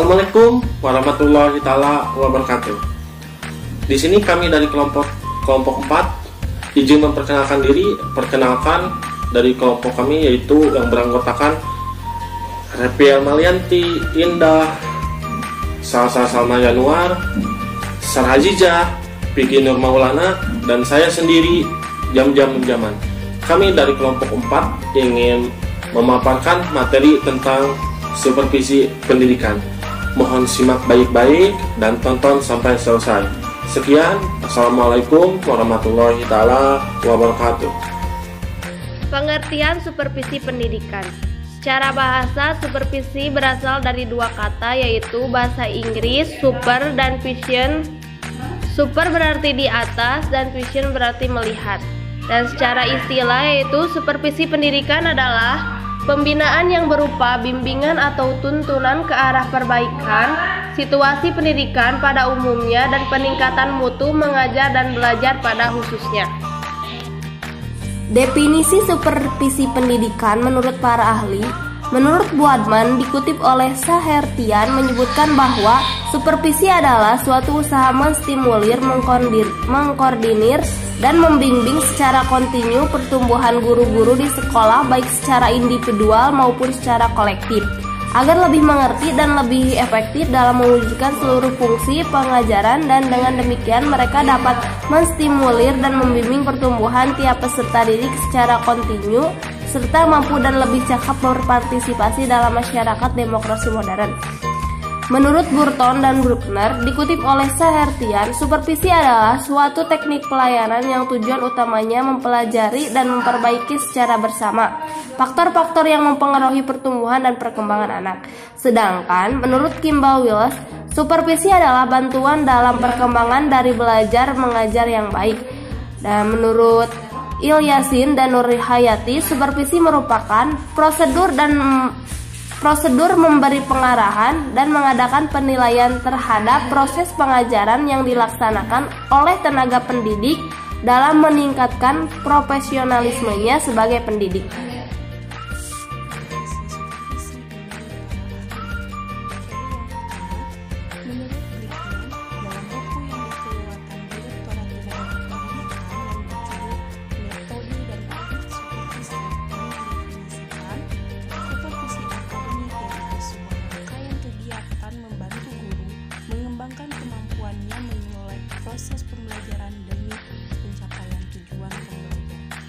Assalamualaikum warahmatullahi taala wabarakatuh. Di sini kami dari kelompok 4 izin memperkenalkan diri. Perkenalkan, dari kelompok kami yaitu yang beranggotakan Repiel Malianti, Indah, Salsa Salma Januar, Sarhazijah, Pigi Nur Maulana, dan saya sendiri Jam-Jam Jaman. Kami dari kelompok 4 ingin memaparkan materi tentang supervisi pendidikan. Mohon simak baik-baik dan tonton sampai selesai. Sekian, Assalamualaikum warahmatullahi taala wabarakatuh. Pengertian supervisi pendidikan. Secara bahasa, supervisi berasal dari dua kata, yaitu bahasa Inggris super dan vision. Super berarti di atas dan vision berarti melihat. Dan secara istilah, yaitu supervisi pendidikan adalah pembinaan yang berupa bimbingan atau tuntunan ke arah perbaikan situasi pendidikan pada umumnya dan peningkatan mutu mengajar dan belajar pada khususnya. Definisi supervisi pendidikan menurut para ahli, menurut Boardman dikutip oleh Sahertian menyebutkan bahwa supervisi adalah suatu usaha menstimulir, mengkoordinir, dan membimbing secara kontinu pertumbuhan guru-guru di sekolah baik secara individual maupun secara kolektif agar lebih mengerti dan lebih efektif dalam mewujudkan seluruh fungsi pengajaran, dan dengan demikian mereka dapat menstimulir dan membimbing pertumbuhan tiap peserta didik secara kontinu serta mampu dan lebih cakap berpartisipasi dalam masyarakat demokrasi modern. Menurut Burton dan Bruckner, dikutip oleh Sahertian, supervisi adalah suatu teknik pelayanan yang tujuan utamanya mempelajari dan memperbaiki secara bersama faktor-faktor yang mempengaruhi pertumbuhan dan perkembangan anak. Sedangkan, menurut Kimball Willis, supervisi adalah bantuan dalam perkembangan dari belajar mengajar yang baik. Dan menurut Ilyasin dan Nurhayati, supervisi merupakan prosedur memberi pengarahan dan mengadakan penilaian terhadap proses pengajaran yang dilaksanakan oleh tenaga pendidik dalam meningkatkan profesionalismenya sebagai pendidik. Kemampuannya menilai proses pembelajaran demi pencapaian tujuan pembelajaran.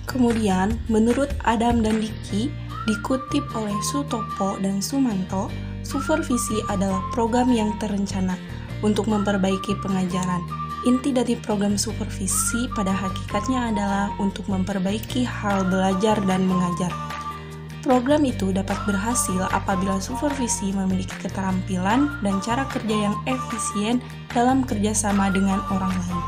Kemudian, menurut Adam dan Diki, dikutip oleh Sutopo dan Sumanto, supervisi adalah program yang terencana untuk memperbaiki pengajaran. Inti dari program supervisi pada hakikatnya adalah untuk memperbaiki hal belajar dan mengajar. Program itu dapat berhasil apabila supervisi memiliki keterampilan dan cara kerja yang efisien dalam kerjasama dengan orang lain.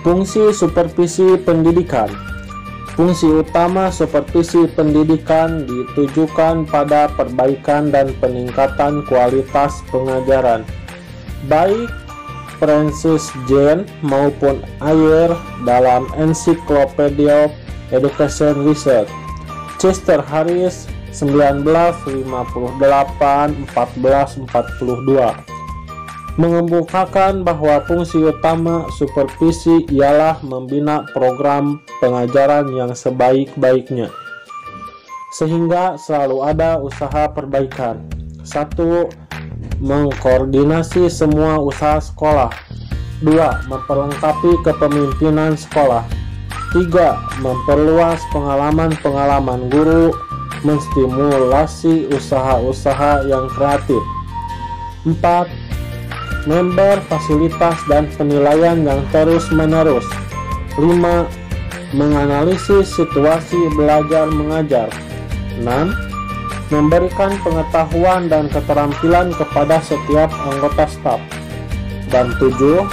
Fungsi supervisi pendidikan. Fungsi utama supervisi pendidikan ditujukan pada perbaikan dan peningkatan kualitas pengajaran. Baik Francis Jean maupun Ayer dalam Encyclopedia Education Research, Chester Harris 1958-1442 mengemukakan bahwa fungsi utama supervisi ialah membina program pengajaran yang sebaik-baiknya sehingga selalu ada usaha perbaikan. 1. Mengkoordinasi semua usaha sekolah. 2. Memperlengkapi kepemimpinan sekolah. 3. Memperluas pengalaman-pengalaman guru, menstimulasi usaha-usaha yang kreatif. 4. Member fasilitas dan penilaian yang terus-menerus. 5. Menganalisis situasi belajar mengajar. 6. Memberikan pengetahuan dan keterampilan kepada setiap anggota staf. Dan 7.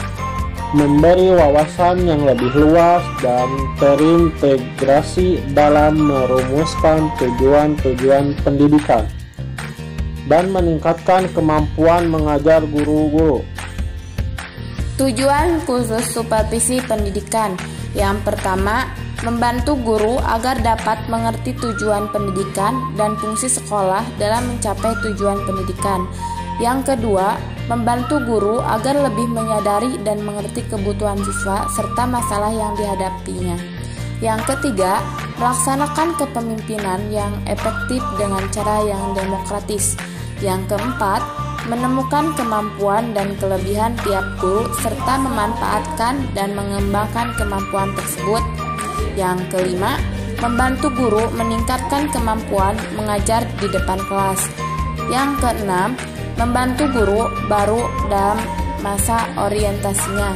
Memberi wawasan yang lebih luas dan terintegrasi dalam merumuskan tujuan-tujuan pendidikan dan meningkatkan kemampuan mengajar guru-guru. Tujuan khusus supervisi pendidikan. Yang pertama, membantu guru agar dapat mengerti tujuan pendidikan dan fungsi sekolah dalam mencapai tujuan pendidikan. Yang kedua, membantu guru agar lebih menyadari dan mengerti kebutuhan siswa serta masalah yang dihadapinya. Yang ketiga, melaksanakan kepemimpinan yang efektif dengan cara yang demokratis. Yang keempat, menemukan kemampuan dan kelebihan tiap guru serta memanfaatkan dan mengembangkan kemampuan tersebut. Yang kelima, membantu guru meningkatkan kemampuan mengajar di depan kelas. Yang keenam, membantu guru baru dalam masa orientasinya.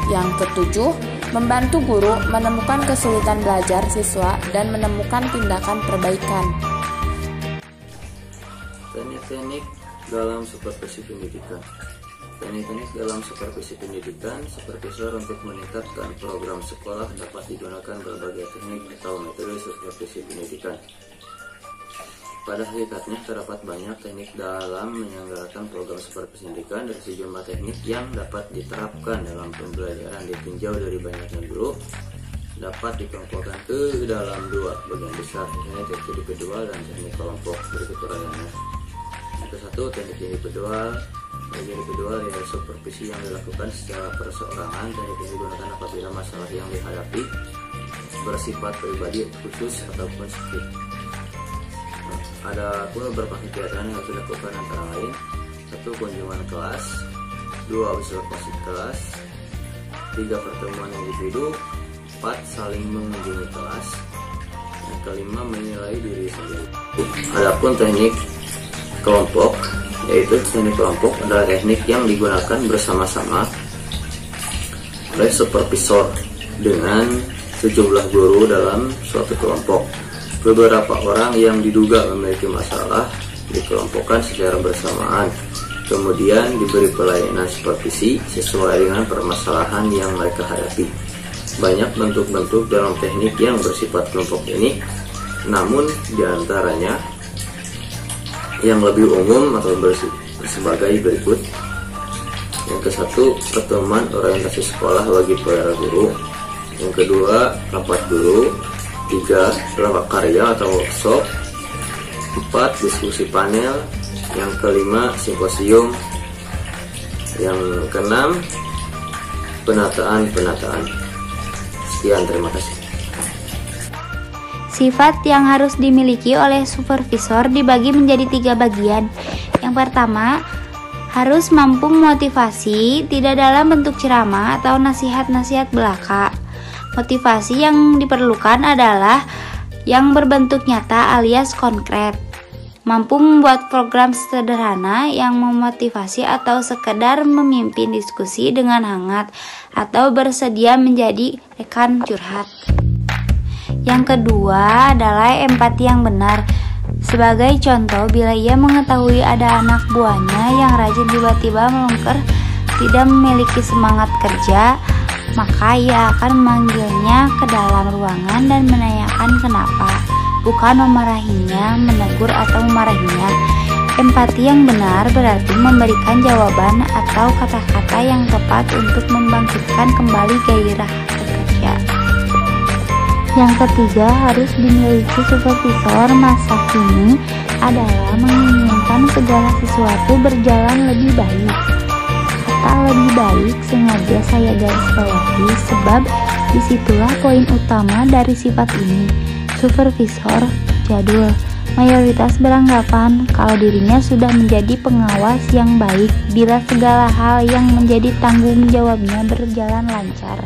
Yang ketujuh, membantu guru menemukan kesulitan belajar siswa dan menemukan tindakan perbaikan. Teknik-teknik dalam supervisi pendidikan. Teknik-teknik dalam supervisi pendidikan, supervisor untuk meningkatkan program sekolah dapat digunakan berbagai teknik atau metode supervisi pendidikan. Pada hakikatnya terdapat banyak teknik dalam menyelenggarakan program supervisi pendidikan dari sejumlah teknik yang dapat diterapkan dalam pembelajaran ditinjau dari banyaknya guru dapat dikelompokkan ke dalam dua bagian besar, misalnya teknik individual dan teknik kelompok. Berikut uraiannya. Yang ke-1, teknik individual. Teknik individual adalah supervisi yang dilakukan secara perseorangan. Teknik ini digunakan apabila masalah yang dihadapi bersifat pribadi, khusus ataupun spesifik. Ada pula beberapa kegiatan yang harus dilakukan antara lain: 1. Kunjungan kelas, 2. Observasi kelas, 3. Pertemuan individu, 4. Saling mengunjungi kelas, yang kelima menilai diri sendiri. Adapun teknik kelompok, yaitu teknik kelompok adalah teknik yang digunakan bersama-sama oleh supervisor dengan 17 guru dalam suatu kelompok. Beberapa orang yang diduga memiliki masalah dikelompokkan secara bersamaan, kemudian diberi pelayanan supervisi sesuai dengan permasalahan yang mereka hadapi. Banyak bentuk-bentuk dalam teknik yang bersifat kelompok ini, namun diantaranya yang lebih umum atau sebagai berikut. Yang ke-1, pertemuan orientasi sekolah bagi para guru. Yang kedua, rapat guru. 3. Rapat karya atau workshop. 4. Diskusi panel. Yang kelima, simposium. Yang keenam, penataan. Sekian, terima kasih. Sifat yang harus dimiliki oleh supervisor dibagi menjadi 3 bagian. Yang pertama, harus mampu memotivasi, tidak dalam bentuk ceramah atau nasihat-nasihat belaka. Motivasi yang diperlukan adalah yang berbentuk nyata alias konkret. Mampu membuat program sederhana yang memotivasi atau sekedar memimpin diskusi dengan hangat atau bersedia menjadi rekan curhat. Yang kedua adalah empati yang benar. Sebagai contoh, bila ia mengetahui ada anak buahnya yang rajin tiba-tiba melungker, tidak memiliki semangat kerja, maka ia akan memanggilnya ke dalam ruangan dan menanyakan kenapa, bukan memarahinya, menegur atau memarahinya. Empati yang benar berarti memberikan jawaban atau kata-kata yang tepat untuk membangkitkan kembali gairah bekerja. Yang ketiga, harus dimiliki supervisor masa kini adalah menginginkan segala sesuatu berjalan lebih baik. Kata lebih baik sengaja saya garis bawahi sebab disitulah poin utama dari sifat ini. Supervisor jadul mayoritas beranggapan kalau dirinya sudah menjadi pengawas yang baik bila segala hal yang menjadi tanggung jawabnya berjalan lancar.